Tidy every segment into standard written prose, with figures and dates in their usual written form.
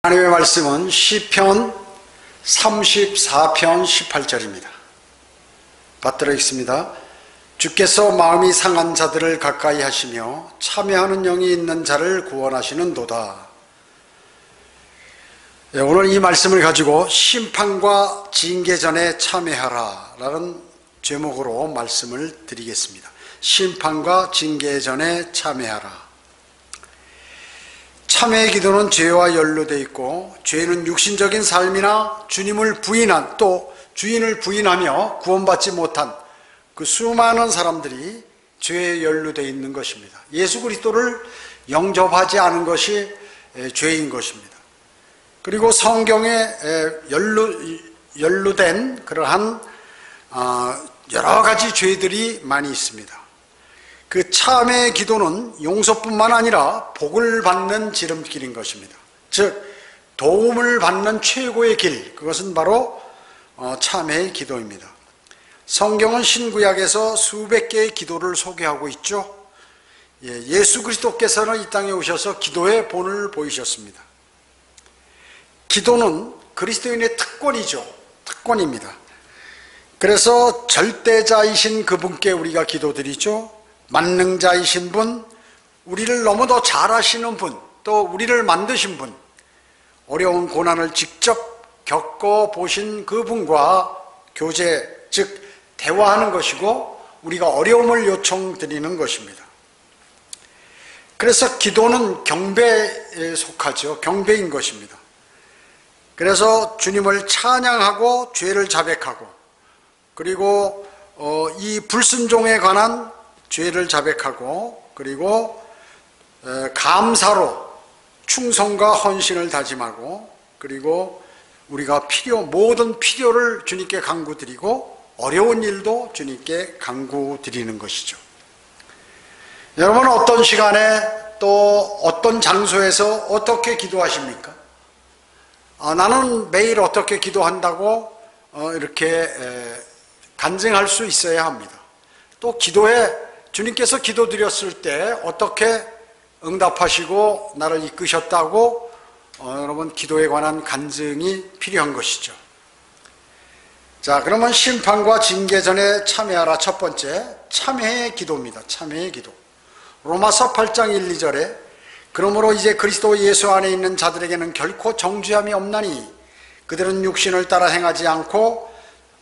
하나님의 말씀은 시편 34편 18절입니다. 받들어 읽습니다. 주께서 마음이 상한 자들을 가까이 하시며 참회하는 영이 있는 자를 구원하시는도다. 오늘 이 말씀을 가지고 심판과 징계 전에 참회하라 라는 제목으로 말씀을 드리겠습니다. 심판과 징계 전에 참회하라. 참회의 기도는 죄와 연루되어 있고, 죄는 육신적인 삶이나 주님을 부인한, 또 주인을 부인하며 구원받지 못한 그 수많은 사람들이 죄에 연루되어 있는 것입니다. 예수 그리스도를 영접하지 않은 것이 죄인 것입니다. 그리고 성경에 연루된 그러한 여러 가지 죄들이 많이 있습니다. 그 참회의 기도는 용서뿐만 아니라 복을 받는 지름길인 것입니다. 즉 도움을 받는 최고의 길, 그것은 바로 참회의 기도입니다. 성경은 신구약에서 수백 개의 기도를 소개하고 있죠. 예수 그리스도께서는 이 땅에 오셔서 기도의 본을 보이셨습니다. 기도는 그리스도인의 특권이죠. 특권입니다. 그래서 절대자이신 그분께 우리가 기도드리죠. 만능자이신 분, 우리를 너무도 잘 아시는 분, 또 우리를 만드신 분, 어려운 고난을 직접 겪어보신 그분과 교제, 즉 대화하는 것이고, 우리가 어려움을 요청드리는 것입니다. 그래서 기도는 경배에 속하죠. 경배인 것입니다. 그래서 주님을 찬양하고 죄를 자백하고, 그리고 이 불순종에 관한 죄를 자백하고, 그리고 감사로 충성과 헌신을 다짐하고, 그리고 우리가 모든 필요를 주님께 간구드리고 어려운 일도 주님께 간구드리는 것이죠. 여러분, 어떤 시간에 또 어떤 장소에서 어떻게 기도하십니까? 나는 매일 어떻게 기도한다고 이렇게 간증할 수 있어야 합니다. 또 기도에 주님께서 기도드렸을 때 어떻게 응답하시고 나를 이끄셨다고 여러분 기도에 관한 간증이 필요한 것이죠. 자, 그러면 심판과 징계 전에 참회하라. 첫 번째, 참회의 기도입니다. 참회의 기도. 로마서 8장 1, 2절에 그러므로 이제 그리스도 예수 안에 있는 자들에게는 결코 정죄함이 없나니 그들은 육신을 따라 행하지 않고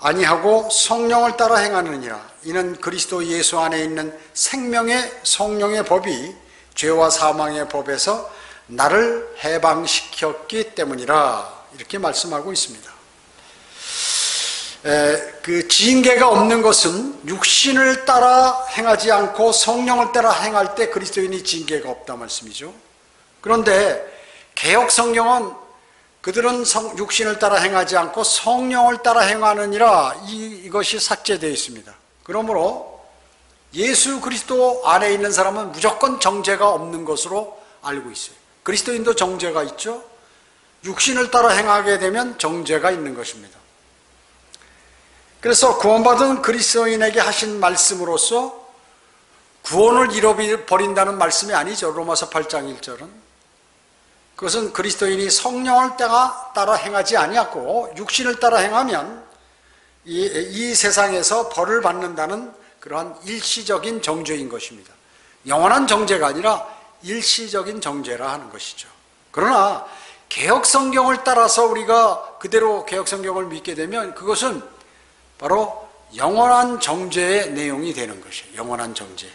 아니하고 성령을 따라 행하느니라. 이는 그리스도 예수 안에 있는 생명의 성령의 법이 죄와 사망의 법에서 나를 해방시켰기 때문이라. 이렇게 말씀하고 있습니다. 그 징계가 없는 것은 육신을 따라 행하지 않고 성령을 따라 행할 때 그리스도인이 징계가 없다 말씀이죠. 그런데 개역 성경은 그들은 육신을 따라 행하지 않고 성령을 따라 행하느니라, 이것이 삭제되어 있습니다. 그러므로 예수 그리스도 안에 있는 사람은 무조건 정죄가 없는 것으로 알고 있어요. 그리스도인도 정죄가 있죠. 육신을 따라 행하게 되면 정죄가 있는 것입니다. 그래서 구원받은 그리스도인에게 하신 말씀으로서 구원을 잃어버린다는 말씀이 아니죠. 로마서 8장 1절은. 그것은 그리스도인이 성령을 따라 행하지 아니하고 육신을 따라 행하면 이 세상에서 벌을 받는다는 그러한 일시적인 정죄인 것입니다. 영원한 정죄가 아니라 일시적인 정죄라 하는 것이죠. 그러나 개역성경을 따라서 우리가 그대로 개역성경을 믿게 되면 그것은 바로 영원한 정죄의 내용이 되는 것이에요. 영원한 정죄.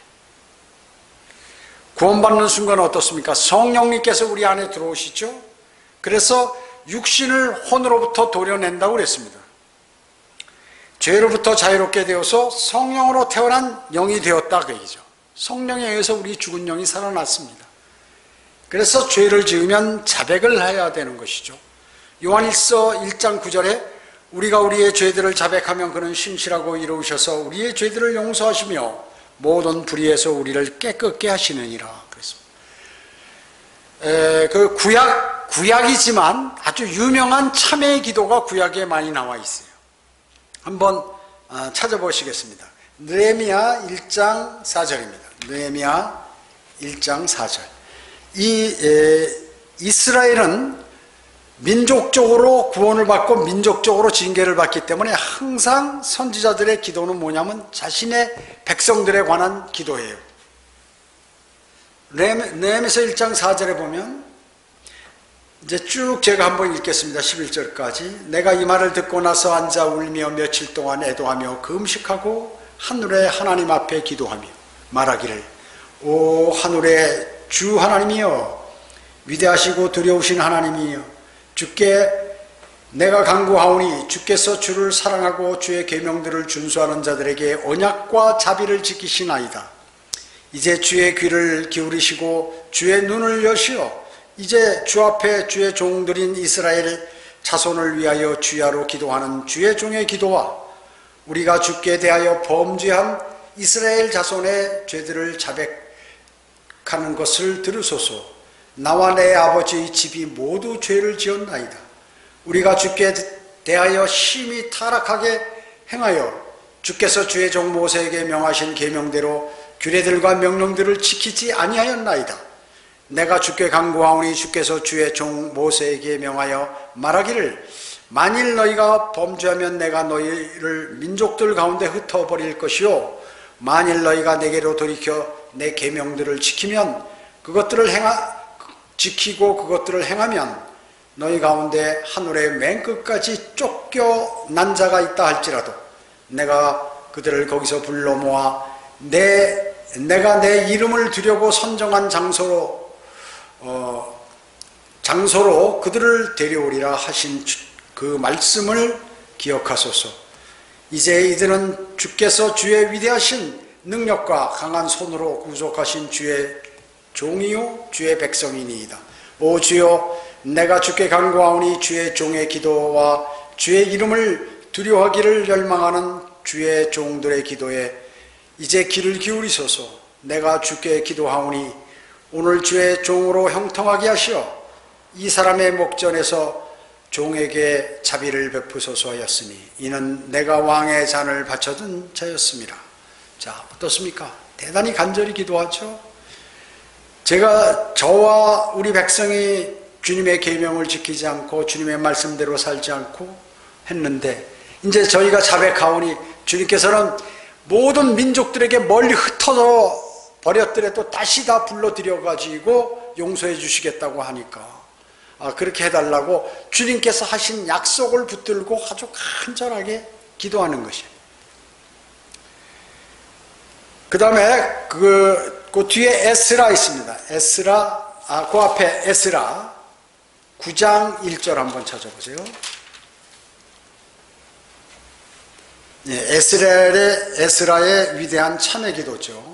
구원받는 순간 어떻습니까? 성령님께서 우리 안에 들어오시죠. 그래서 육신을 혼으로부터 도려낸다고 그랬습니다. 죄로부터 자유롭게 되어서 성령으로 태어난 영이 되었다 그 얘기죠. 성령에 의해서 우리 죽은 영이 살아났습니다. 그래서 죄를 지으면 자백을 해야 되는 것이죠. 요한일서 1장 9절에 우리가 우리의 죄들을 자백하면 그는 신실하고 이로우셔서 우리의 죄들을 용서하시며 모든 불의에서 우리를 깨끗게 하시느니라. 그래서 그 구약이지만 아주 유명한 참회의 기도가 구약에 많이 나와 있어요. 한번 찾아보시겠습니다. 느헤미야 1장 4절입니다. 느헤미야 1장 4절. 이스라엘은 민족적으로 구원을 받고 민족적으로 징계를 받기 때문에 항상 선지자들의 기도는 뭐냐면 자신의 백성들에 관한 기도예요. 느헤미야서 1장 4절에 보면 이제 쭉 제가 한번 읽겠습니다. 11절까지. 내가 이 말을 듣고 나서 앉아 울며 며칠 동안 애도하며 금식하고 하늘의 하나님 앞에 기도하며 말하기를 오 하늘의 주 하나님이여 위대하시고 두려우신 하나님이여 주께 내가 간구하오니 주께서 주를 사랑하고 주의 계명들을 준수하는 자들에게 언약과 자비를 지키시나이다. 이제 주의 귀를 기울이시고 주의 눈을 여시어 이제 주 앞에 주의 종들인 이스라엘 자손을 위하여 주야로 기도하는 주의 종의 기도와 우리가 주께 대하여 범죄한 이스라엘 자손의 죄들을 자백하는 것을 들으소서. 나와 내 아버지의 집이 모두 죄를 지었나이다. 우리가 주께 대하여 심히 타락하게 행하여 주께서 주의 종 모세에게 명하신 계명대로 규례들과 명령들을 지키지 아니하였나이다. 내가 주께 간구하오니 주께서 주의 종 모세에게 명하여 말하기를 만일 너희가 범죄하면 내가 너희를 민족들 가운데 흩어버릴 것이요 만일 너희가 내게로 돌이켜 내 계명들을 지키고 그것들을 행하면 너희 가운데 하늘의 맨 끝까지 쫓겨난 자가 있다 할지라도 내가 그들을 거기서 불러 모아 내가 내 이름을 두려고 선정한 장소로 그들을 데려오리라 하신 그 말씀을 기억하소서. 이제 이들은 주께서 주의 위대하신 능력과 강한 손으로 구속하신 주의 종이요 주의 백성이니이다. 오 주여 내가 주께 간구하오니 주의 종의 기도와 주의 이름을 두려워하기를 열망하는 주의 종들의 기도에 이제 귀를 기울이소서. 내가 주께 기도하오니 오늘 주의 종으로 형통하게 하시어 이 사람의 목전에서 종에게 자비를 베푸소서 하였으니 이는 내가 왕의 잔을 바쳐둔 자였습니다. 자, 어떻습니까? 대단히 간절히 기도하죠. 저와 우리 백성이 주님의 계명을 지키지 않고 주님의 말씀대로 살지 않고 했는데 이제 저희가 자백하오니 주님께서는 모든 민족들에게 멀리 흩어져 버렸더라도 다시 다 불러들여가지고 용서해 주시겠다고 하니까 그렇게 해달라고 주님께서 하신 약속을 붙들고 아주 간절하게 기도하는 것이에요. 그 다음에 그 뒤에 에스라 있습니다. 그 앞에 에스라 9장 1절 한번 찾아보세요. 에스라의 위대한 참회 기도죠.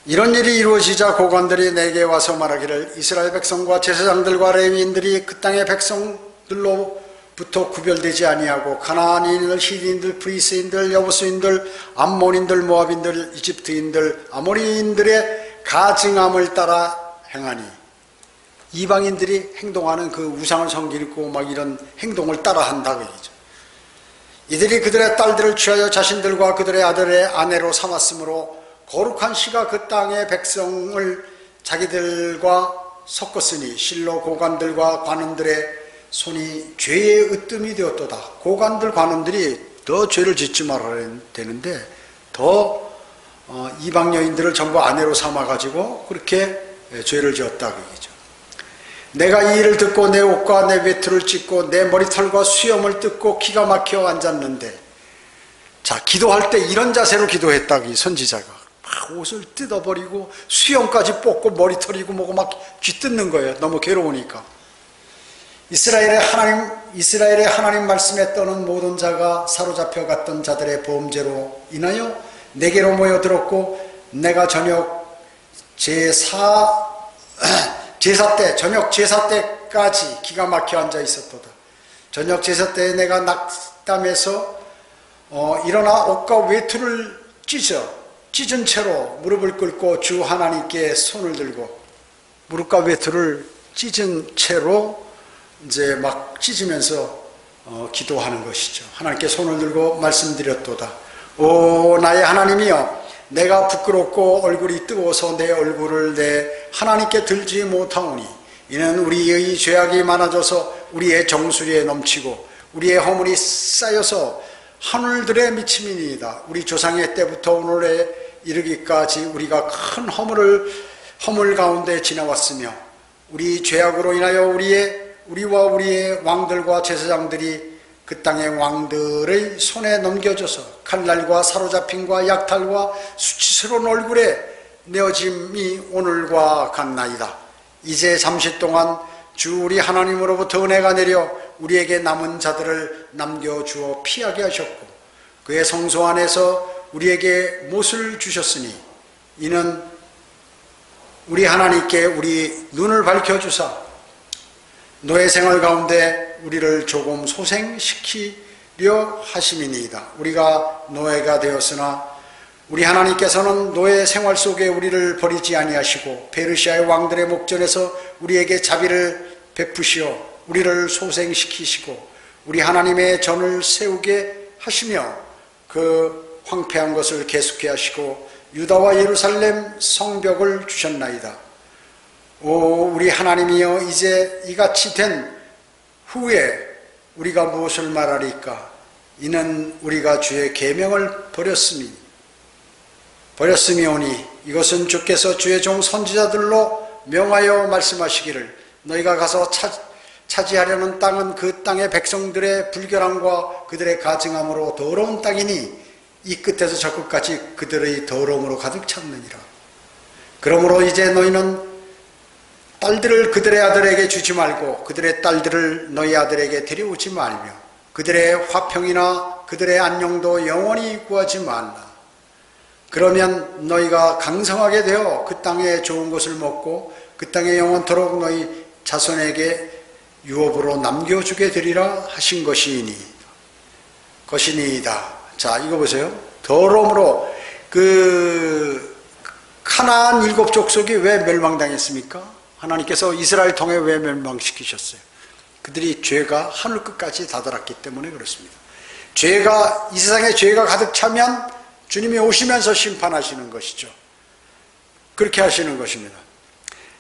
이런 일이 이루어지자 고관들이 내게 와서 말하기를 이스라엘 백성과 제사장들과 레위인들이 그 땅의 백성들로부터 구별되지 아니하고 가나안인들, 히디인들, 브리스인들, 여부스인들, 암몬인들, 모압인들, 이집트인들, 아모리인들의 가증함을 따라 행하니 이방인들이 행동하는 그 우상을 섬기고 막 이런 행동을 따라한다 그 얘기죠. 이들이 그들의 딸들을 취하여 자신들과 그들의 아들의 아내로 삼았으므로 거룩한 씨가 그 땅의 백성을 자기들과 섞었으니 실로 고관들과 관원들의 손이 죄의 으뜸이 되었도다. 고관들 관원들이 더 죄를 짓지 말아야 되는데 더 이방 여인들을 전부 아내로 삼아가지고 그렇게 죄를 지었다 그 얘기죠. 내가 이 일을 듣고 내 옷과 내 외투를 찢고 내 머리털과 수염을 뜯고 기가 막혀 앉았는데 자 기도할 때 이런 자세로 기도했다 이 선지자가 막 옷을 뜯어버리고 수염까지 뽑고 머리털이고 뭐고 막 쥐뜯는 거예요. 너무 괴로우니까. 이스라엘의 하나님 말씀에 떠는 모든 자가 사로잡혀 갔던 자들의 범죄로 인하여 내게로 모여들었고 내가 저녁 제사 때까지 기가 막혀 앉아 있었도다. 저녁 제사 때에 내가 낙담해서 일어나 옷과 외투를 찢은 채로 무릎을 꿇고 주 하나님께 손을 들고 무릎과 외투를 찢은 채로 이제 막 찢으면서 기도하는 것이죠. 하나님께 손을 들고 말씀드렸도다. 오 나의 하나님이여 내가 부끄럽고 얼굴이 뜨거워서 내 얼굴을 내 하나님께 들지 못하오니 이는 우리의 죄악이 많아져서 우리의 정수리에 넘치고 우리의 허물이 쌓여서 하늘들에 미침이니이다. 우리 조상의 때부터 오늘에 이르기까지 우리가 큰 허물 가운데 지나왔으며 우리 죄악으로 인하여 우리와 우리의 왕들과 제사장들이 그 땅의 왕들의 손에 넘겨져서 칼날과 사로잡힘과 약탈과 수치스러운 얼굴에 내어짐이 오늘과 같나이다. 이제 잠시 동안 주 우리 하나님으로부터 은혜가 내려 우리에게 남은 자들을 남겨주어 피하게 하셨고 그의 성소 안에서 우리에게 못을 주셨으니 이는 우리 하나님께 우리 눈을 밝혀주사 노예 생활 가운데 우리를 조금 소생시키려 하심이니이다. 우리가 노예가 되었으나 우리 하나님께서는 노예 생활 속에 우리를 버리지 아니하시고 페르시아의 왕들의 목전에서 우리에게 자비를 베푸시어 우리를 소생시키시고 우리 하나님의 전을 세우게 하시며 그 황폐한 것을 계속해 하시고 유다와 예루살렘 성벽을 주셨나이다. 오 우리 하나님이여 이제 이같이 된 후에 우리가 무엇을 말하리까? 이는 우리가 주의 계명을 버렸음이오니 이것은 주께서 주의 종 선지자들로 명하여 말씀하시기를 너희가 가서 차지하려는 땅은 그 땅의 백성들의 불결함과 그들의 가증함으로 더러운 땅이니 이 끝에서 저 끝까지 그들의 더러움으로 가득 찼느니라. 그러므로 이제 너희는 딸들을 그들의 아들에게 주지 말고 그들의 딸들을 너희 아들에게 데려오지 말며 그들의 화평이나 그들의 안녕도 영원히 구하지 말라. 그러면 너희가 강성하게 되어 그 땅의 좋은 것을 먹고 그 땅에 영원토록 너희 자손에게 유업으로 남겨주게 되리라 하신 것이니이다. 자, 이거 보세요. 더러움으로 가나안 7족속이 왜 멸망당했습니까? 하나님께서 이스라엘 통해 왜 멸망시키셨어요? 그들이 죄가 하늘 끝까지 다다랐기 때문에 그렇습니다. 이 세상에 죄가 가득 차면 주님이 오시면서 심판하시는 것이죠. 그렇게 하시는 것입니다.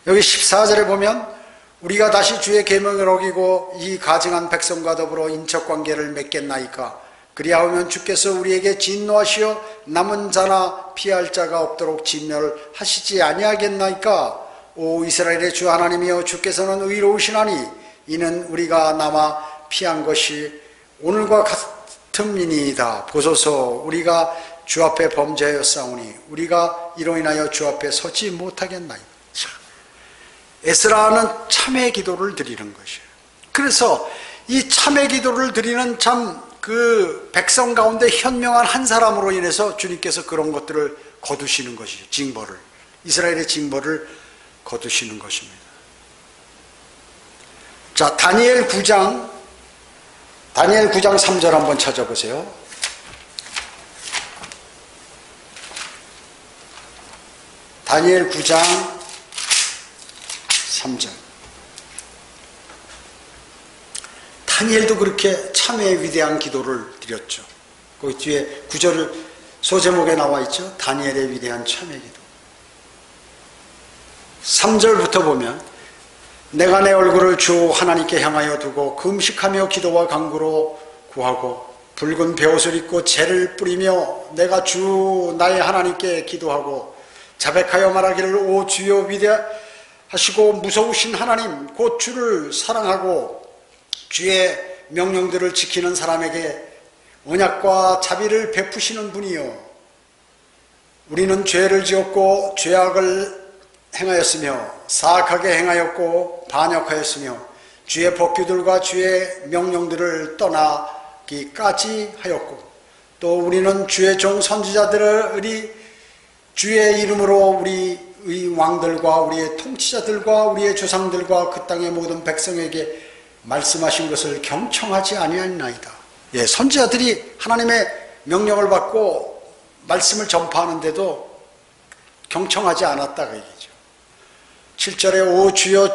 여기 14절에 보면 우리가 다시 주의 계명을 어기고 이 가증한 백성과 더불어 인척관계를 맺겠나이까? 그리하면 주께서 우리에게 진노하시어 남은 자나 피할 자가 없도록 진멸하시지 아니하겠나이까? 오 이스라엘의 주 하나님이여 주께서는 의로우시나니 이는 우리가 남아 피한 것이 오늘과 같음이니이다. 보소서 우리가 주 앞에 범죄하였사오니 우리가 이로 인하여 주 앞에 서지 못하겠나이다. 에스라는 참회 기도를 드리는 것이에요. 그래서 이 참회 기도를 드리는 그 백성 가운데 현명한 한 사람으로 인해서 주님께서 그런 것들을 거두시는 것이죠. 징벌을. 이스라엘의 징벌을 거두시는 것입니다. 자, 다니엘 9장 3절 한번 찾아보세요. 다니엘 9장 3절. 다니엘도 그렇게 참회의 위대한 기도를 드렸죠. 거기 뒤에 9절 소제목에 나와 있죠. 다니엘의 위대한 참회 기도. 3절부터 보면 내가 내 얼굴을 주 하나님께 향하여 두고 금식하며 기도와 간구로 구하고 붉은 베옷을 입고 재를 뿌리며 내가 주 나의 하나님께 기도하고 자백하여 말하기를 오 주여 위대하시고 무서우신 하나님 곧 주를 사랑하고 주의 명령들을 지키는 사람에게 언약과 자비를 베푸시는 분이요 우리는 죄를 지었고 죄악을 행하였으며 사악하게 행하였고 반역하였으며 주의 법규들과 주의 명령들을 떠나기까지 하였고 또 우리는 주의 종 선지자들이 주의 이름으로 우리의 왕들과 우리의 통치자들과 우리의 조상들과 그 땅의 모든 백성에게 말씀하신 것을 경청하지 아니하나이다. 예, 선지자들이 하나님의 명령을 받고 말씀을 전파하는데도 경청하지 않았다 그 얘기죠. 7절에 오 주여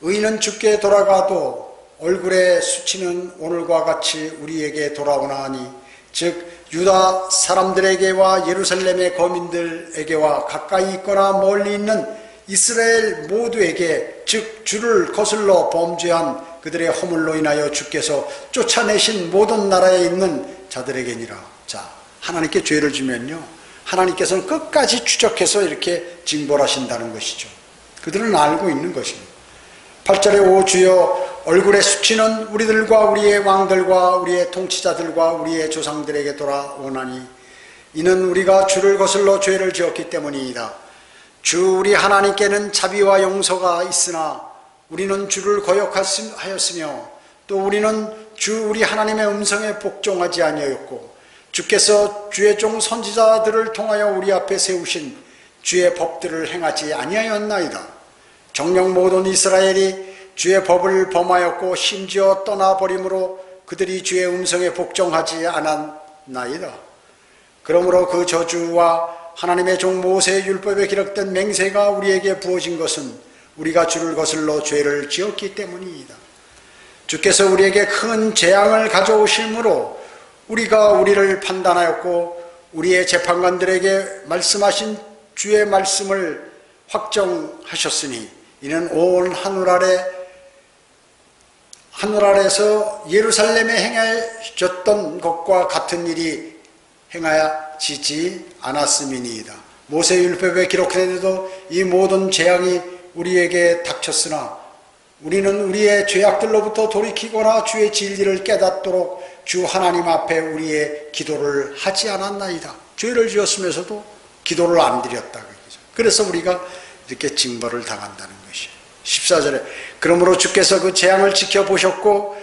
의인은 주께 돌아가도 얼굴에 수치는 오늘과 같이 우리에게 돌아오나 하니 즉 유다 사람들에게와 예루살렘의 거민들에게와 가까이 있거나 멀리 있는 이스라엘 모두에게, 즉 주를 거슬러 범죄한 그들의 허물로 인하여 주께서 쫓아내신 모든 나라에 있는 자들에게니라. 자, 하나님께 죄를 주면요, 하나님께서는 끝까지 추적해서 이렇게 징벌하신다는 것이죠. 그들은 알고 있는 것입니다. 8절에 오 주여 얼굴의 수치는 우리들과 우리의 왕들과 우리의 통치자들과 우리의 조상들에게 돌아오나니 이는 우리가 주를 거슬러 죄를 지었기 때문이다. 주 우리 하나님께는 자비와 용서가 있으나 우리는 주를 거역하였으며 또 우리는 주 우리 하나님의 음성에 복종하지 아니하였고 주께서 주의 종 선지자들을 통하여 우리 앞에 세우신 주의 법들을 행하지 아니하였나이다. 정녕 모든 이스라엘이 주의 법을 범하였고 심지어 떠나버림으로 그들이 주의 음성에 복종하지 않았나이다. 그러므로 그 저주와 하나님의 종 모세의 율법에 기록된 맹세가 우리에게 부어진 것은 우리가 주를 거슬러 죄를 지었기 때문이다. 주께서 우리에게 큰 재앙을 가져오심으로 우리가 우리를 판단하였고 우리의 재판관들에게 말씀하신 주의 말씀을 확정하셨으니 이는 온 하늘 아래서 예루살렘에 행하셨던 것과 같은 일이 행하지지 않았음이니이다. 모세의 율법에 기록되어도 이 모든 재앙이 우리에게 닥쳤으나 우리는 우리의 죄악들로부터 돌이키거나 주의 진리를 깨닫도록 주 하나님 앞에 우리의 기도를 하지 않았나이다. 죄를 지었으면서도 기도를 안 드렸다. 그래서 우리가 이렇게 징벌을 당한다는 것이에요. 14절에 그러므로 주께서 그 재앙을 지켜보셨고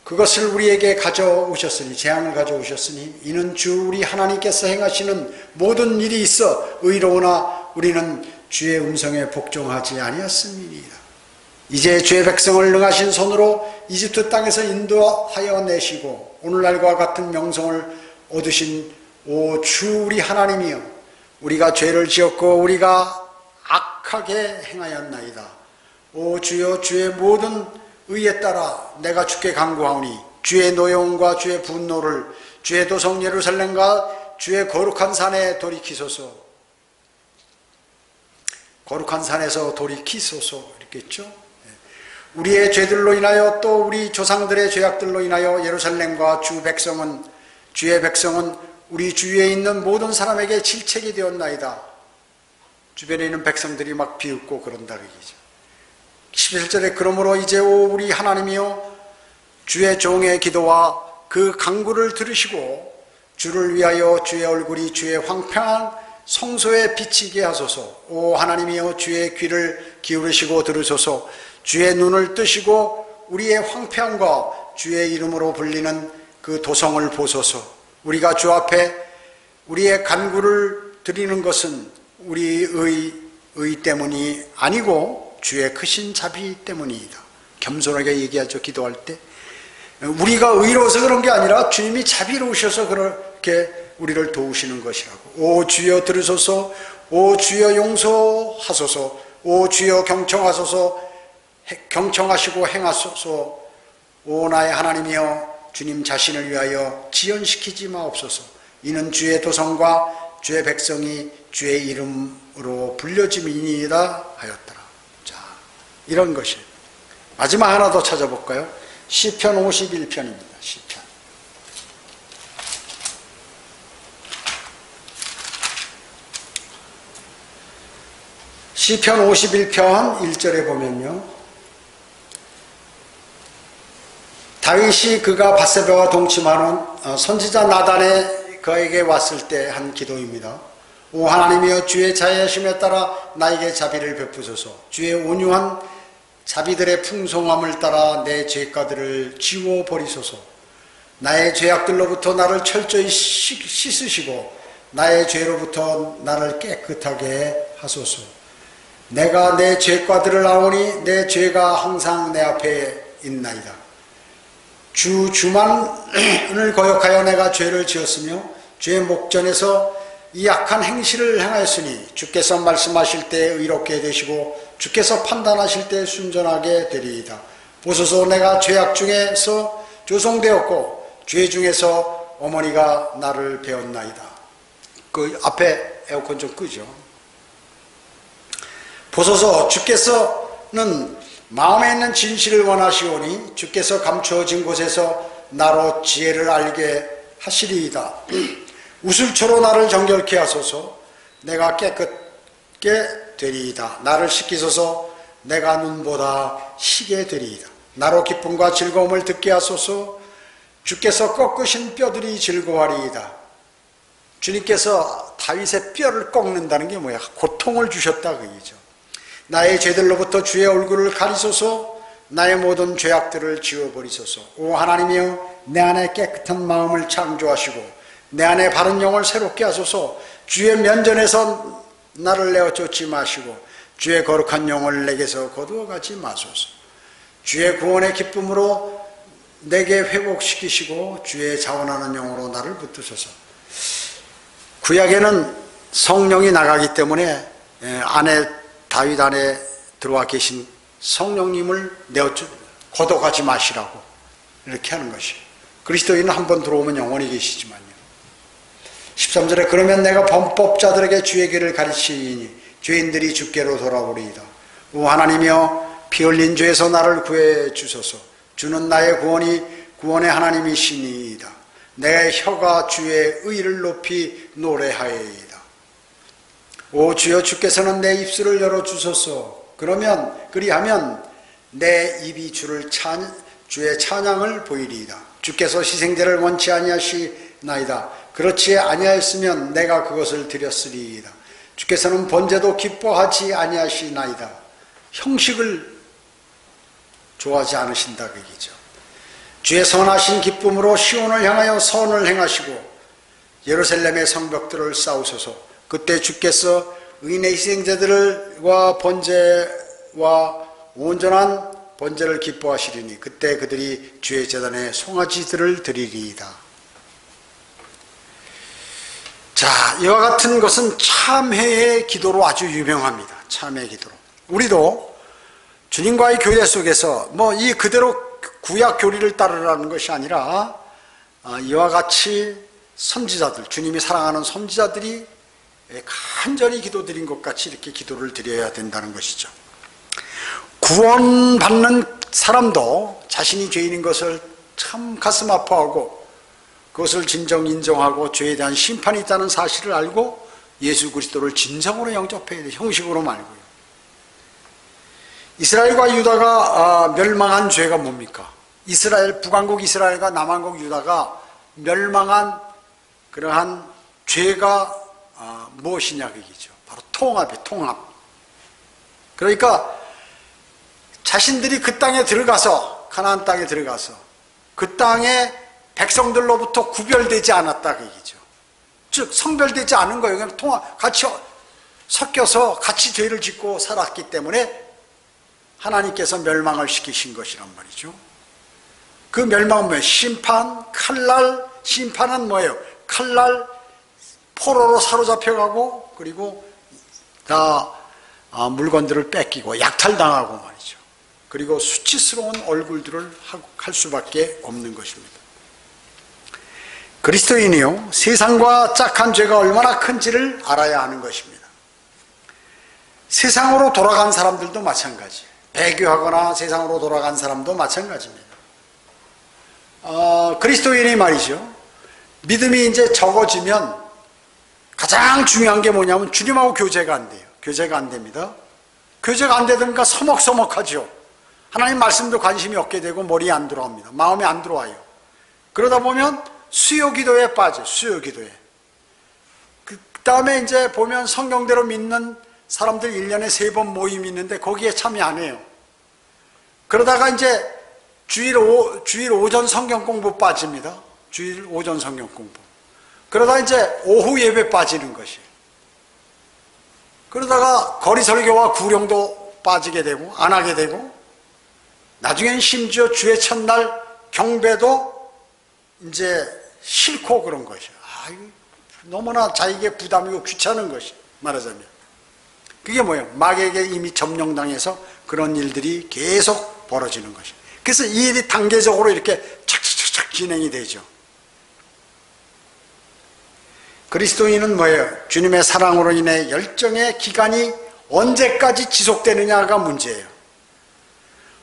그것을 우리에게 가져오셨으니, 재앙을 가져오셨으니 이는 주 우리 하나님께서 행하시는 모든 일이 있어 의로우나 우리는 주의 음성에 복종하지 아니었음이니이다. 이제 주의 백성을 능하신 손으로 이집트 땅에서 인도하여 내시고 오늘날과 같은 명성을 얻으신 오 주 우리 하나님이여, 우리가 죄를 지었고 우리가 악하게 행하였나이다. 오 주여, 주의 모든 의에 따라 내가 주께 간구하오니 주의 노여움과 주의 분노를 주의 도성 예루살렘과 주의 거룩한 산에 돌이키소서. 거룩한 산에서 돌이키소서 이렇게 했죠. 우리의 죄들로 인하여 또 우리 조상들의 죄악들로 인하여 예루살렘과 주의 백성은 우리 주위에 있는 모든 사람에게 질책이 되었나이다. 주변에 있는 백성들이 막 비웃고 그런다 얘기죠. 11절에 그러므로 이제 오 우리 하나님이여, 주의 종의 기도와 그 간구를 들으시고 주를 위하여 주의 얼굴이 주의 황폐한 성소에 비치게 하소서. 오 하나님이여, 주의 귀를 기울이시고 들으소서. 주의 눈을 뜨시고 우리의 황폐함과 주의 이름으로 불리는 그 도성을 보소서. 우리가 주 앞에 우리의 간구를 드리는 것은 우리의 의 때문이 아니고 주의 크신 자비 때문이다. 겸손하게 얘기하죠. 기도할 때 우리가 의로워서 그런 게 아니라 주님이 자비로우셔서 그렇게 우리를 도우시는 것이라고. 오 주여 들으소서. 오 주여 용서하소서. 오 주여 경청하시고 행하소서. 오 나의 하나님이여, 주님 자신을 위하여 지연시키지 마옵소서. 이는 주의 도성과 주의 백성이 주의 이름으로 불려짐이니이다 하였더라. 자, 이런 것이. 마지막 하나 더 찾아볼까요? 시편 51편입니다. 시편 51편 1절에 보면요, 다윗이 그가 밧세바와 동침하는 선지자 나단에 그에게 왔을 때 한 기도입니다. 오 하나님이여, 주의 자애하심에 따라 나에게 자비를 베푸소서. 주의 온유한 자비들의 풍성함을 따라 내 죄가들을 지워버리소서. 나의 죄악들로부터 나를 철저히 씻으시고 나의 죄로부터 나를 깨끗하게 하소서. 내가 내 죄과들을 아오니 내 죄가 항상 내 앞에 있나이다. 주만을 거역하여 내가 죄를 지었으며 주의 목전에서 이 악한 행실을 행하였으니 주께서 말씀하실 때 의롭게 되시고 주께서 판단하실 때 순전하게 되리이다. 보소서, 내가 죄악 중에서 조성되었고 죄 중에서 어머니가 나를 배웠나이다. 그 앞에 에어컨 좀 끄죠. 보소서, 주께서는 마음에 있는 진실을 원하시오니 주께서 감추어진 곳에서 나로 지혜를 알게 하시리이다. 우슬초로 나를 정결케 하소서. 내가 깨끗게 되리이다. 나를 씻기소서. 내가 눈보다 희게 되리이다. 나로 기쁨과 즐거움을 듣게 하소서. 주께서 꺾으신 뼈들이 즐거워하리이다. 주님께서 다윗의 뼈를 꺾는다는 게 뭐야? 고통을 주셨다 그 얘기죠. 나의 죄들로부터 주의 얼굴을 가리소서. 나의 모든 죄악들을 지워버리소서. 오 하나님이여, 내 안에 깨끗한 마음을 창조하시고 내 안에 바른 영을 새롭게 하소서. 주의 면전에서 나를 내어 쫓지 마시고 주의 거룩한 영을 내게서 거두어가지 마소서. 주의 구원의 기쁨으로 내게 회복시키시고 주의 자원하는 영으로 나를 붙드소서. 구약에는 성령이 나가기 때문에 안에 다윗 안에 들어와 계신 성령님을 내어 거둬가지 마시라고 이렇게 하는 것이. 그리스도인은 한번 들어오면 영원히 계시지만요. 13절에 그러면 내가 범법자들에게 주의 길을 가르치니 죄인들이 주께로 돌아오리이다. 오 하나님이여, 피 흘린 죄에서 나를 구해 주소서. 주는 나의 구원의 하나님이시니이다. 내 혀가 주의 의를 높이 노래하리이다. 오 주여, 주께서는 내 입술을 열어주소서. 그리하면 내 입이 주의 찬양을 보이리이다. 주께서 희생제를 원치 아니하시나이다. 그렇지 아니하였으면 내가 그것을 드렸으리이다. 주께서는 번제도 기뻐하지 아니하시나이다. 형식을 좋아하지 않으신다 그 얘기죠. 주의 선하신 기쁨으로 시온을 향하여 선을 행하시고 예루살렘의 성벽들을 쌓으소서. 그때 주께서 의인의 희생제들과 번제와 온전한 번제를 기뻐하시리니 그때 그들이 주의 제단에 송아지들을 드리리이다. 자, 이와 같은 것은 참회의 기도로 아주 유명합니다. 참회의 기도로. 우리도 주님과의 교제 속에서 이 그대로 구약 교리를 따르라는 것이 아니라 이와 같이 선지자들, 주님이 사랑하는 선지자들이 간절히 기도드린 것 같이 이렇게 기도를 드려야 된다는 것이죠. 구원받는 사람도 자신이 죄인인 것을 참 가슴 아파하고 그것을 진정 인정하고 죄에 대한 심판이 있다는 사실을 알고 예수 그리스도를 진정으로 영접해야 돼. 형식으로 말고요. 이스라엘과 유다가 멸망한 죄가 뭡니까? 북왕국 이스라엘과 남왕국 유다가 멸망한 그러한 죄가 무엇이냐 그 얘기죠. 바로 통합이에요. 통합. 그러니까 자신들이 그 땅에 들어가서, 가나안 땅에 들어가서 그 땅에 백성들로부터 구별되지 않았다 그 얘기죠. 즉 성별되지 않은 거예요. 그냥 같이 섞여서 같이 죄를 짓고 살았기 때문에 하나님께서 멸망을 시키신 것이란 말이죠. 그 멸망은 뭐예요? 심판, 칼날. 심판은 뭐예요? 칼날, 포로로 사로잡혀가고 그리고 다 물건들을 뺏기고 약탈당하고 말이죠. 그리고 수치스러운 얼굴들을 할 수밖에 없는 것입니다. 그리스도인이요, 세상과 짝한 죄가 얼마나 큰지를 알아야 하는 것입니다. 세상으로 돌아간 사람들도 마찬가지예요. 배교하거나 세상으로 돌아간 사람도 마찬가지입니다. 그리스도인이 말이죠, 믿음이 이제 적어지면 가장 중요한 게 뭐냐면 주님하고 교제가 안 돼요. 교제가 안 됩니다. 교제가 안 되니까 서먹서먹하죠. 하나님 말씀도 관심이 없게 되고 머리에 안 들어옵니다. 마음에 안 들어와요. 그러다 보면 수요기도에 빠져요. 수요기도에. 그 다음에 이제 보면 성경대로 믿는 사람들 1년에 3번 모임이 있는데 거기에 참여 안 해요. 그러다가 이제 주일 오전 성경 공부 빠집니다. 주일 오전 성경 공부. 그러다 이제 오후 예배 빠지는 것이에요. 그러다가 거리 설교와 구령도 빠지게 되고 안 하게 되고 나중엔 심지어 주의 첫날 경배도 이제 싫고 그런 것이에요. 너무나 자기에게 부담이고 귀찮은 것이 말하자면. 그게 뭐예요? 마귀에게 이미 점령당해서 그런 일들이 계속 벌어지는 것이에요. 그래서 이 일이 단계적으로 이렇게 착착착 진행이 되죠. 그리스도인은 뭐예요? 주님의 사랑으로 인해 열정의 기간이 언제까지 지속되느냐가 문제예요.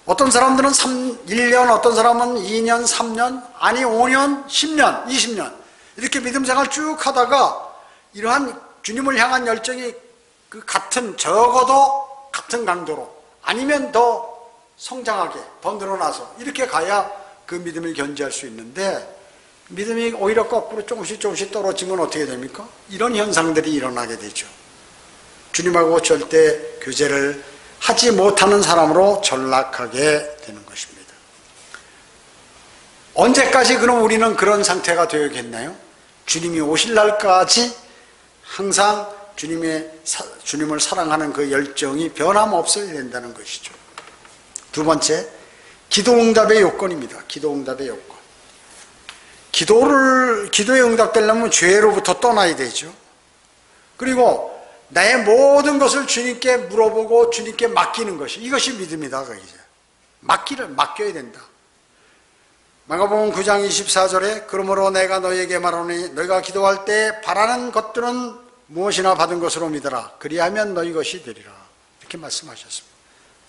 어떤 사람들은 1년, 어떤 사람은 2년, 3년, 아니 5년, 10년, 20년 이렇게 믿음 생활 쭉 하다가 이러한 주님을 향한 열정이 적어도 같은 강도로 아니면 더 성장하게, 더 늘어나서 이렇게 가야 그 믿음을 견지할 수 있는데, 믿음이 오히려 거꾸로 조금씩 떨어지면 어떻게 됩니까? 이런 현상들이 일어나게 되죠. 주님하고 절대 교제를 하지 못하는 사람으로 전락하게 되는 것입니다. 언제까지 그럼 우리는 그런 상태가 되어야겠나요? 주님이 오실 날까지 항상 주님을 사랑하는 그 열정이 변함없어야 된다는 것이죠. 두 번째, 기도응답의 요건입니다. 기도응답의 요건. 기도에 응답되려면 죄로부터 떠나야 되죠. 그리고 나의 모든 것을 주님께 물어보고 주님께 맡기는 것이, 이것이 믿음이다. 맡겨야 된다. 마가복음 9장 24절에 그러므로 내가 너희에게 말하노니 너희가 기도할 때 바라는 것들은 무엇이나 받은 것으로 믿어라. 그리하면 너희 것이 되리라. 이렇게 말씀하셨습니다.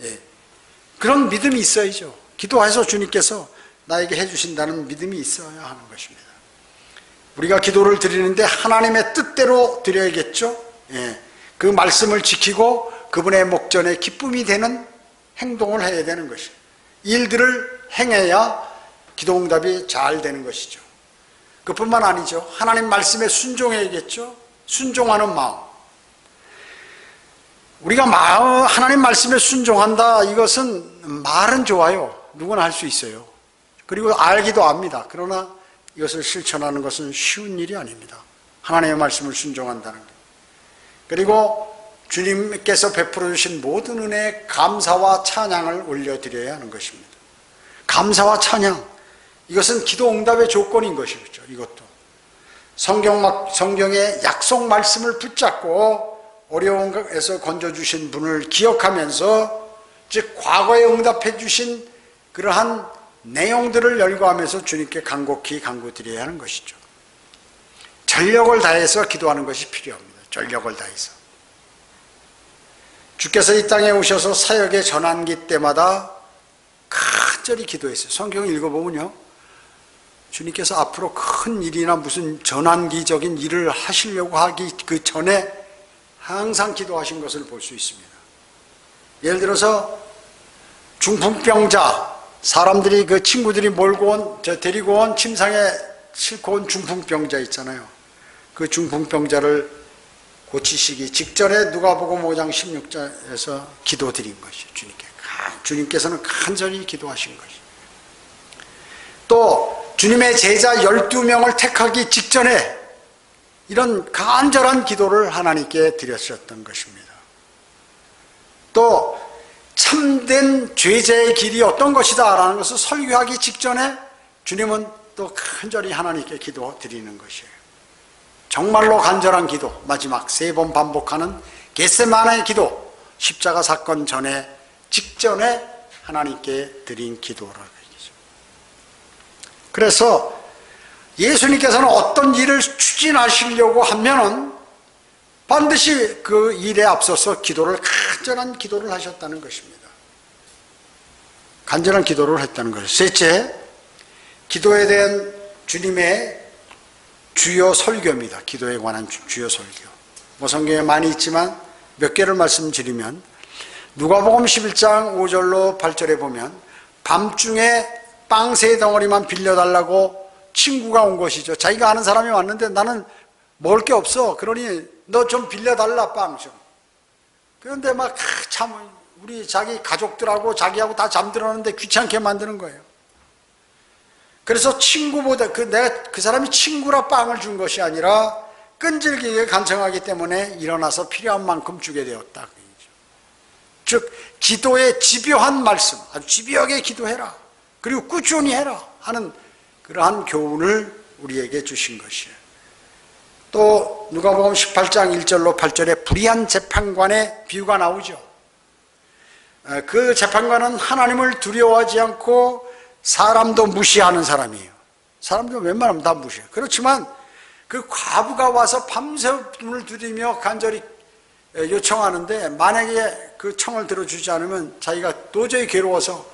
예. 그런 믿음이 있어야죠. 기도해서 주님께서 나에게 해주신다는 믿음이 있어야 하는 것입니다. 우리가 기도를 드리는데 하나님의 뜻대로 드려야겠죠. 예. 그 말씀을 지키고 그분의 목전에 기쁨이 되는 행동을 해야 되는 것이에요. 일들을 행해야 기도응답이 잘 되는 것이죠. 그뿐만 아니죠. 하나님 말씀에 순종해야겠죠. 순종하는 마음. 우리가 하나님 말씀에 순종한다, 이것은 말은 좋아요. 누구나 할 수 있어요. 그리고 알기도 압니다. 그러나 이것을 실천하는 것은 쉬운 일이 아닙니다. 하나님의 말씀을 순종한다는 것. 그리고 주님께서 베풀어 주신 모든 은혜에 감사와 찬양을 올려드려야 하는 것입니다. 감사와 찬양, 이것은 기도응답의 조건인 것이죠. 이것도 성경의 약속 말씀을 붙잡고 어려운 것에서 건져주신 분을 기억하면서, 즉 과거에 응답해 주신 그러한 내용들을 열거하면서 주님께 간곡히 간구드려야 하는 것이죠. 전력을 다해서 기도하는 것이 필요합니다. 전력을 다해서. 주께서 이 땅에 오셔서 사역의 전환기 때마다 간절히 기도했어요. 성경을 읽어보면요, 주님께서 앞으로 큰 일이나 무슨 전환기적인 일을 하시려고 하기 그 전에 항상 기도하신 것을 볼 수 있습니다. 예를 들어서 중풍병자, 사람들이 그 친구들이 데리고 온 침상에 싣고 온 중풍병자 있잖아요. 그 중풍병자를 고치시기 직전에 누가복음 5장 16절에서 기도드린 것이에요. 주님께서는 간절히 기도하신 것이에요. 또 주님의 제자 12명을 택하기 직전에 이런 간절한 기도를 하나님께 드렸었던 것입니다. 또 참된 죄자의 길이 어떤 것이다 라는 것을 설교하기 직전에 주님은 또 간절히 하나님께 기도 드리는 것이에요. 정말로 간절한 기도, 마지막 3번 반복하는 겟세마네의 기도, 십자가 사건 직전에 하나님께 드린 기도라고 얘기죠. 그래서 예수님께서는 어떤 일을 추진하시려고 하면은 반드시 그 일에 앞서서 간절한 기도를 하셨다는 것입니다. 간절한 기도를 했다는 것이죠. 셋째, 기도에 대한 주님의 주요 설교입니다. 기도에 관한 주요 설교. 성경에 많이 있지만 몇 개를 말씀드리면, 누가복음 11장 5절로 8절에 보면 밤중에 빵 3덩어리만 빌려달라고 친구가 온 것이죠. 자기가 아는 사람이 왔는데 나는 먹을 게 없어. 그러니 너 좀 빌려달라, 빵 좀. 그런데 우리 자기 가족들하고 자기하고 다 잠들었는데 귀찮게 만드는 거예요. 그래서 친구보다 내가 그 사람이 친구라 빵을 준 것이 아니라 끈질기게 간청하기 때문에 일어나서 필요한 만큼 주게 되었다. 즉 기도의 집요한 말씀, 아주 집요하게 기도해라, 그리고 꾸준히 해라 하는 그러한 교훈을 우리에게 주신 것이에요. 또 누가복음 18장 1절로 8절에 불의한 재판관의 비유가 나오죠. 그 재판관은 하나님을 두려워하지 않고 사람도 무시하는 사람이에요. 사람들 웬만하면 다 무시해요. 그렇지만 그 과부가 와서 밤새 눈을 들이며 간절히 요청하는데 만약에 그 청을 들어주지 않으면 자기가 도저히 괴로워서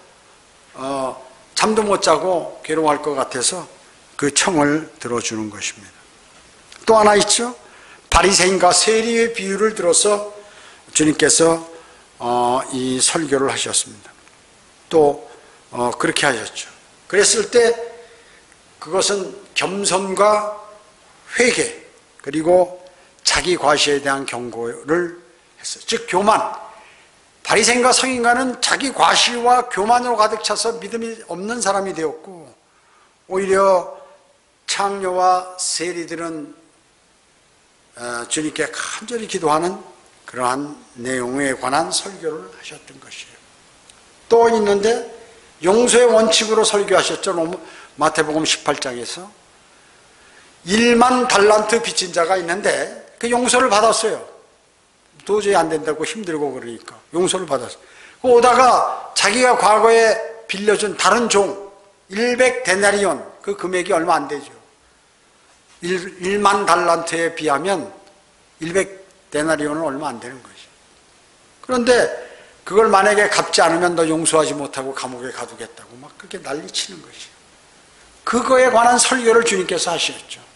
잠도 못 자고 괴로워할 것 같아서 그 청을 들어주는 것입니다. 또 하나 있죠. 바리새인과 세리의 비유를 들어서 주님께서 이 설교를 하셨습니다. 또 그렇게 하셨죠. 그랬을 때 그것은 겸손과 회개 그리고 자기 과시에 대한 경고를 했어요. 즉 교만. 바리새인과 성인과는 자기 과시와 교만으로 가득 차서 믿음이 없는 사람이 되었고, 오히려 창녀와 세리들은 주님께 간절히 기도하는 그러한 내용에 관한 설교를 하셨던 것이에요. 또 있는데 용서의 원칙으로 설교하셨죠. 마태복음 18장에서 1만 달란트 빚진 자가 있는데 그 용서를 받았어요. 도저히 안 된다고 힘들고 그러니까 용서를 받았어요. 오다가 자기가 과거에 빌려준 다른 종 100데나리온, 그 금액이 얼마 안 되죠. 1만 달란트에 비하면 100데나리온은 얼마 안 되는 거죠. 그런데 그걸 만약에 갚지 않으면 너 용서하지 못하고 감옥에 가두겠다고 막 그렇게 난리치는 것이에요. 그거에 관한 설교를 주님께서 하셨죠.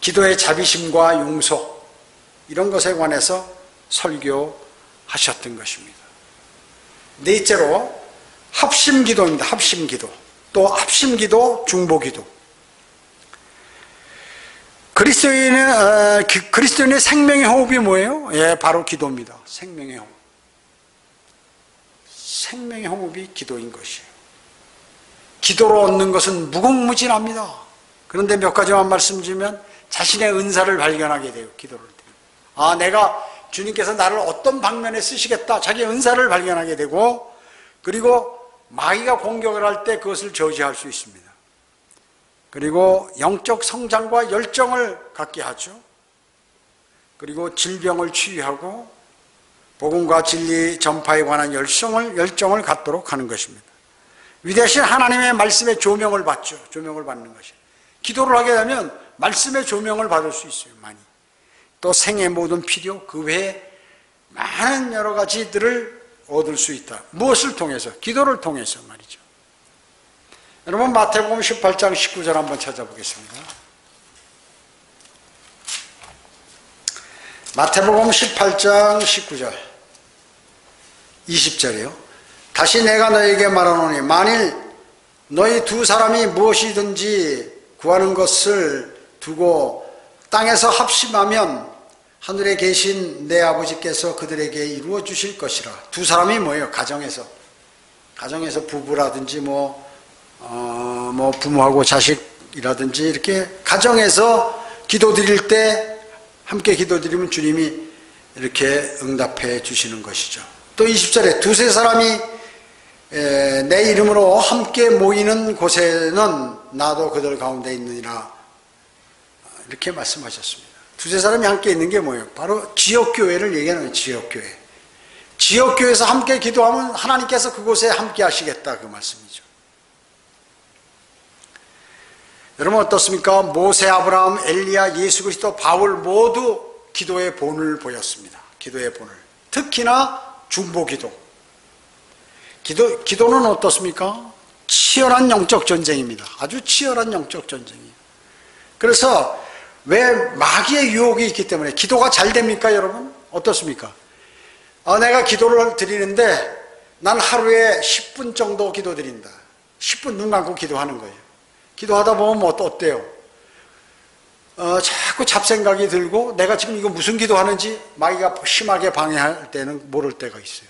기도의 자비심과 용서, 이런 것에 관해서 설교하셨던 것입니다. 넷째로 합심기도입니다. 합심기도. 또 합심기도, 중보기도. 그리스도인의 생명의 호흡이 뭐예요? 예, 바로 기도입니다. 생명의 호흡. 생명의 호흡이 기도인 것이에요. 기도로 얻는 것은 무궁무진합니다. 그런데 몇 가지만 말씀드리면 자신의 은사를 발견하게 돼요. 기도를 드리면. 내가 주님께서 나를 어떤 방면에 쓰시겠다. 자기의 은사를 발견하게 되고, 그리고 마귀가 공격을 할 때 그것을 저지할 수 있습니다. 그리고 영적 성장과 열정을 갖게 하죠. 그리고 질병을 치유하고 복음과 진리 전파에 관한 열정을 갖도록 하는 것입니다. 위대하신 하나님의 말씀의 조명을 받죠. 조명을 받는 것이에요. 기도를 하게 되면 말씀의 조명을 받을 수 있어요. 많이. 또 생의 모든 필요, 그 외에 많은 여러 가지들을 얻을 수 있다. 무엇을 통해서? 기도를 통해서 말이죠. 여러분 마태복음 18장 19절 한번 찾아보겠습니다. 마태복음 18장 19절 20절이요. 다시 내가 너에게 말하노니 만일 너희 두 사람이 무엇이든지 구하는 것을 두고 땅에서 합심하면 하늘에 계신 내 아버지께서 그들에게 이루어 주실 것이라. 두 사람이 뭐예요? 가정에서 부부라든지 부모하고 자식이라든지 이렇게 가정에서 기도드릴 때 함께 기도드리면 주님이 이렇게 응답해 주시는 것이죠. 또 20절에 두세 사람이 내 이름으로 함께 모이는 곳에는 나도 그들 가운데 있느니라. 이렇게 말씀하셨습니다. 두세 사람이 함께 있는 게 뭐예요? 바로 지역교회를 얘기하는 거예요. 지역교회. 지역교회에서 함께 기도하면 하나님께서 그곳에 함께 하시겠다, 그 말씀이죠. 여러분 어떻습니까? 모세, 아브라함, 엘리야, 예수 그리스도, 바울 모두 기도의 본을 보였습니다. 기도의 본을. 특히나 중보기도. 기도는 어떻습니까? 치열한 영적 전쟁입니다. 아주 치열한 영적 전쟁이에요. 그래서 왜 마귀의 유혹이 있기 때문에 기도가 잘 됩니까, 여러분? 어떻습니까? 내가 기도를 드리는데 난 하루에 10분 정도 기도 드린다. 10분 눈 감고 기도하는 거예요. 기도하다 보면 어때요? 자꾸 잡생각이 들고 내가 지금 이거 무슨 기도하는지 마귀가 심하게 방해할 때는 모를 때가 있어요.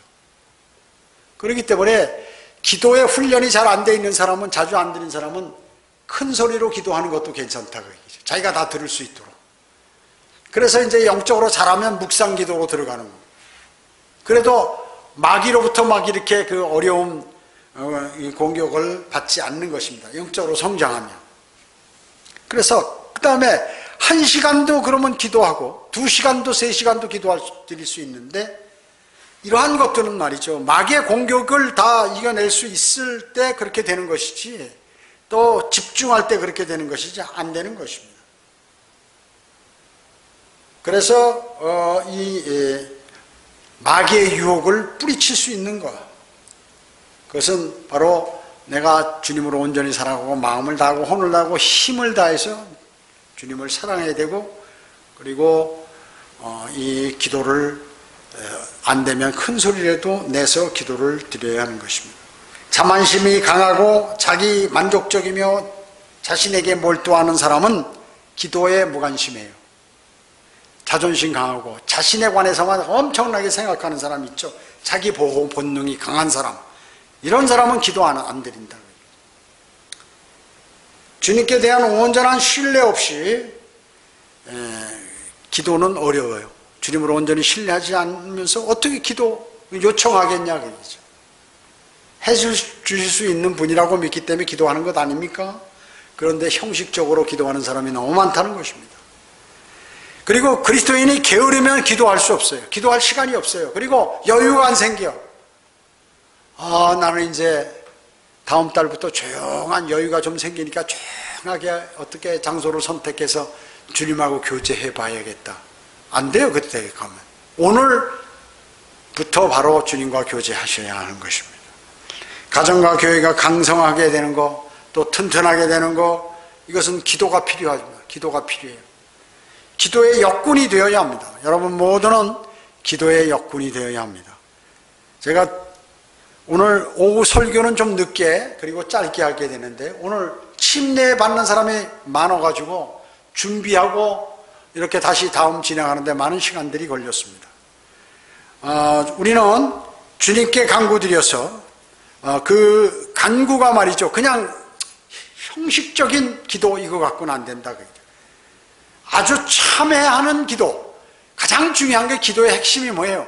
그렇기 때문에 기도의 훈련이 잘 안 돼 있는 사람은, 자주 안 드린 사람은 큰 소리로 기도하는 것도 괜찮다고 얘기죠. 자기가 다 들을 수 있도록. 그래서 이제 영적으로 잘하면 묵상 기도로 들어가는 거예요. 그래도 마귀로부터 막 이렇게 그 어려움, 공격을 받지 않는 것입니다. 영적으로 성장하면. 그래서 그 다음에 1시간도 그러면 기도하고 2시간도 3시간도 드릴 수 있는데, 이러한 것들은 말이죠, 마귀의 공격을 다 이겨낼 수 있을 때 그렇게 되는 것이지, 또 집중할 때 그렇게 되는 것이지 안 되는 것입니다. 그래서 이 마귀의 유혹을 뿌리칠 수 있는 것. 그것은 바로 내가 주님으로 온전히 살아가고 마음을 다하고 혼을 다하고 힘을 다해서 주님을 사랑해야 되고, 그리고 이 기도를 안 되면 큰 소리라도 내서 기도를 드려야 하는 것입니다. 자만심이 강하고 자기 만족적이며 자신에게 몰두하는 사람은 기도에 무관심해요. 자존심 강하고 자신에 관해서만 엄청나게 생각하는 사람 있죠. 자기 보호 본능이 강한 사람, 이런 사람은 기도 안 드린다. 주님께 대한 온전한 신뢰 없이 기도는 어려워요. 주님을 온전히 신뢰하지 않으면서 어떻게 기도 요청하겠냐 그러죠. 해주실 수 있는 분이라고 믿기 때문에 기도하는 것 아닙니까? 그런데 형식적으로 기도하는 사람이 너무 많다는 것입니다. 그리고 그리스도인이 게으르면 기도할 수 없어요. 기도할 시간이 없어요. 그리고 여유가 안 생겨. 나는 이제 다음 달부터 조용한 여유가 좀 생기니까 조용하게 어떻게 장소를 선택해서 주님하고 교제해 봐야겠다. 안 돼요. 그때 가면. 오늘부터 바로 주님과 교제하셔야 하는 것입니다. 가정과 교회가 강성하게 되는 거, 또 튼튼하게 되는 거, 이것은 기도가 필요합니다. 기도가 필요해요. 기도의 역군이 되어야 합니다. 여러분 모두는 기도의 역군이 되어야 합니다. 제가 오늘 오후 설교는 좀 늦게 그리고 짧게 하게 되는데, 오늘 침례 받는 사람이 많아가지고 준비하고 이렇게 다시 다음 진행하는데 많은 시간들이 걸렸습니다. 우리는 주님께 간구드려서 그 간구가 말이죠, 그냥 형식적인 기도 이거 갖고는 안 된다. 아주 참회하는 기도. 가장 중요한 게 기도의 핵심이 뭐예요?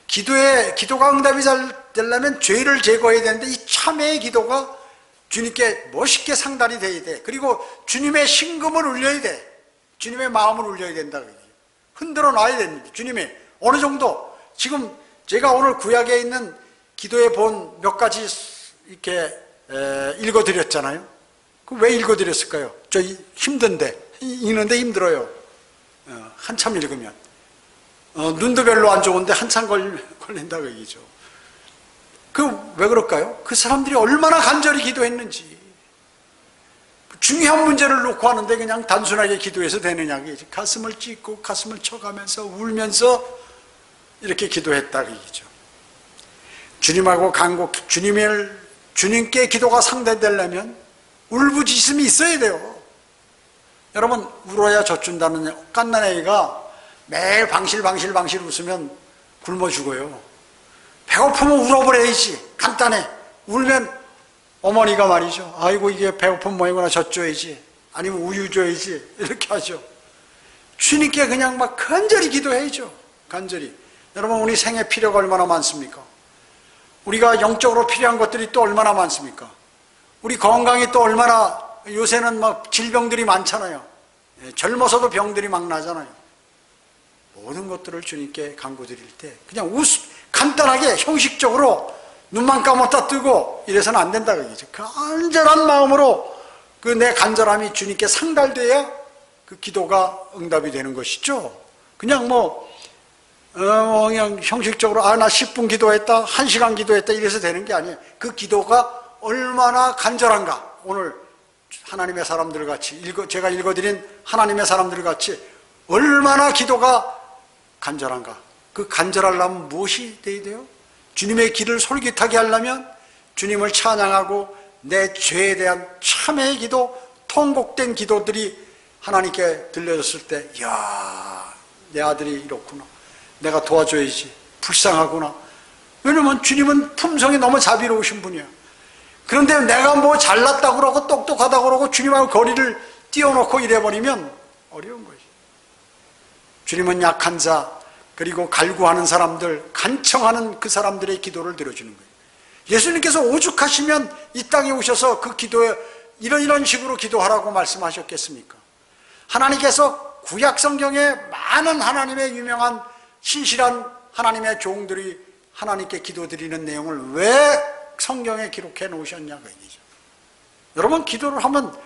기도가 응답이 잘 되려면 죄를 제거해야 되는데, 이 참회의 기도가 주님께 멋있게 상달이 돼야 돼. 그리고 주님의 신금을 울려야 돼. 주님의 마음을 울려야 된다. 흔들어 놔야 됩니다. 주님이 어느 정도, 지금 제가 오늘 구약에 있는 기도의 본 몇 가지 이렇게 읽어드렸잖아요. 왜 읽어드렸을까요? 저 힘든데, 읽는데 힘들어요. 한참 읽으면. 눈도 별로 안 좋은데 한참 걸린다고 얘기죠. 왜 그럴까요? 그 사람들이 얼마나 간절히 기도했는지. 중요한 문제를 놓고 하는데 그냥 단순하게 기도해서 되느냐. 가슴을 찢고 가슴을 쳐가면서 울면서 이렇게 기도했다 그 얘기죠. 주님하고 주님께 기도가 상대되려면 울부짖음이 있어야 돼요. 여러분, 울어야 젖준다는 갓난아이가 매일 방실 웃으면 굶어 죽어요. 배고프면 울어버려야지. 간단해. 울면 어머니가 말이죠, 아이고 이게 배고픈 모양이구나, 젖줘야지, 아니면 우유 줘야지, 이렇게 하죠. 주님께 그냥 막 간절히 기도해야죠. 간절히. 여러분, 우리 생애 필요가 얼마나 많습니까? 우리가 영적으로 필요한 것들이 또 얼마나 많습니까? 우리 건강이 또 얼마나, 요새는 막 질병들이 많잖아요. 젊어서도 병들이 막 나잖아요. 모든 것들을 주님께 간구드릴 때 그냥 간단하게 형식적으로 눈만 감았다 뜨고 이래서는 안 된다 그러죠. 간절한 마음으로 그 내 간절함이 주님께 상달돼야 그 기도가 응답이 되는 것이죠. 그냥 그냥 형식적으로 나 10분 기도했다, 1시간 기도했다 이래서 되는 게 아니에요. 그 기도가 얼마나 간절한가. 오늘 하나님의 사람들 같이 제가 읽어드린 하나님의 사람들 같이 얼마나 기도가 간절한가. 그 간절하려면 무엇이 돼야 돼요? 주님의 길을 솔깃하게 하려면 주님을 찬양하고 내 죄에 대한 참회의 기도, 통곡된 기도들이 하나님께 들려졌을 때, 이야, 내 아들이 이렇구나, 내가 도와줘야지, 불쌍하구나. 왜냐면 주님은 품성이 너무 자비로우신 분이야. 그런데 내가 잘났다고 그러고 똑똑하다고 그러고 주님하고 거리를 띄워놓고 이래버리면 어려운 거지. 주님은 약한 자, 그리고 갈구하는 사람들, 간청하는 그 사람들의 기도를 들어주는 거예요. 예수님께서 오죽하시면 이 땅에 오셔서 그 기도에 이런 식으로 기도하라고 말씀하셨겠습니까? 하나님께서 구약 성경에 많은 하나님의 유명한 신실한 하나님의 종들이 하나님께 기도드리는 내용을 왜 성경에 기록해 놓으셨냐고 얘기죠. 여러분, 기도를 하면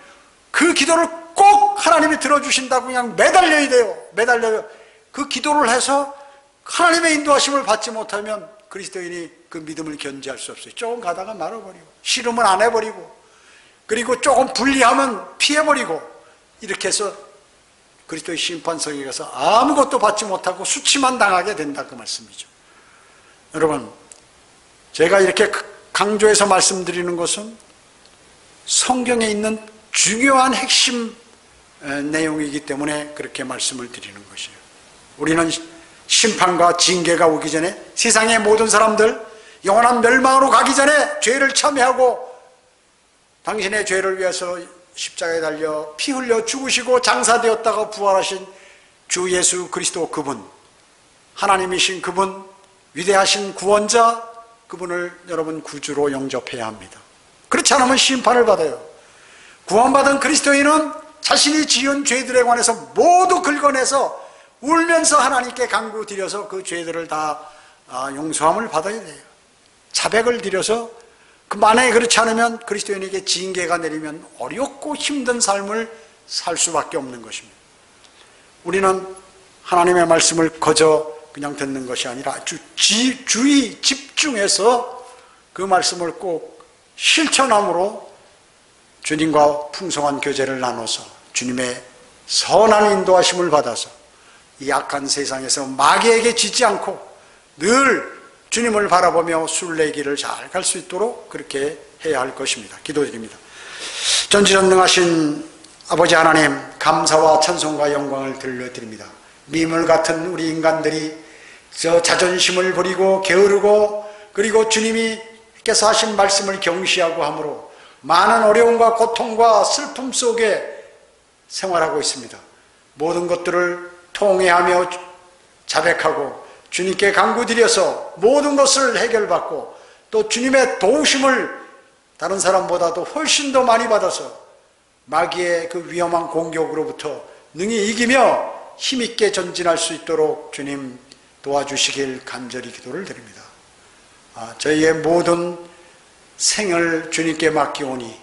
그 기도를 꼭 하나님이 들어주신다고 그냥 매달려야 돼요. 매달려요. 그 기도를 해서 하나님의 인도하심을 받지 못하면 그리스도인이 그 믿음을 견지할 수 없어요. 조금 가다가 말아버리고, 싫으면 안 해버리고, 그리고 조금 불리하면 피해버리고, 이렇게 해서 그리스도의 심판석에 가서 아무것도 받지 못하고 수치만 당하게 된다, 그 말씀이죠. 여러분, 제가 이렇게 강조해서 말씀드리는 것은 성경에 있는 중요한 핵심 내용이기 때문에 그렇게 말씀을 드리는 것이에요. 우리는 심판과 징계가 오기 전에, 세상의 모든 사람들 영원한 멸망으로 가기 전에 죄를 참회하고 당신의 죄를 위해서 십자가에 달려 피 흘려 죽으시고 장사되었다가 부활하신 주 예수 그리스도, 그분, 하나님이신 그분, 위대하신 구원자, 그분을 여러분 구주로 영접해야 합니다. 그렇지 않으면 심판을 받아요. 구원받은 그리스도인은 자신이 지은 죄들에 관해서 모두 긁어내서 울면서 하나님께 간구드려서 그 죄들을 다 용서함을 받아야 돼요. 자백을 드려서, 만약에 그렇지 않으면 그리스도인에게 징계가 내리면 어렵고 힘든 삶을 살 수밖에 없는 것입니다. 우리는 하나님의 말씀을 거저 그냥 듣는 것이 아니라 주의 집중해서 그 말씀을 꼭 실천함으로 주님과 풍성한 교제를 나눠서 주님의 선한 인도하심을 받아서 이 악한 세상에서 마귀에게 지지 않고 늘 주님을 바라보며 순례길을 잘 갈 수 있도록 그렇게 해야 할 것입니다. 기도드립니다. 전지전능하신 아버지 하나님, 감사와 찬송과 영광을 들려드립니다. 미물 같은 우리 인간들이 저 자존심을 버리고 게으르고, 그리고 주님께서 하신 말씀을 경시하고 함으로 많은 어려움과 고통과 슬픔 속에 생활하고 있습니다. 모든 것들을 통회하며 자백하고 주님께 간구드려서 모든 것을 해결받고, 또 주님의 도우심을 다른 사람보다도 훨씬 더 많이 받아서 마귀의 그 위험한 공격으로부터 능히 이기며 힘있게 전진할 수 있도록 주님 도와주시길 간절히 기도를 드립니다. 저희의 모든 생을 주님께 맡기오니,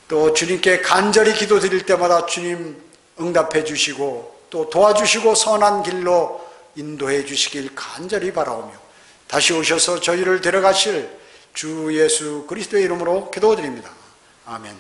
또 주님께 간절히 기도드릴 때마다 주님 응답해 주시고 또 도와주시고 선한 길로 인도해 주시길 간절히 바라오며, 다시 오셔서 저희를 데려가실 주 예수 그리스도의 이름으로 기도드립니다. 아멘.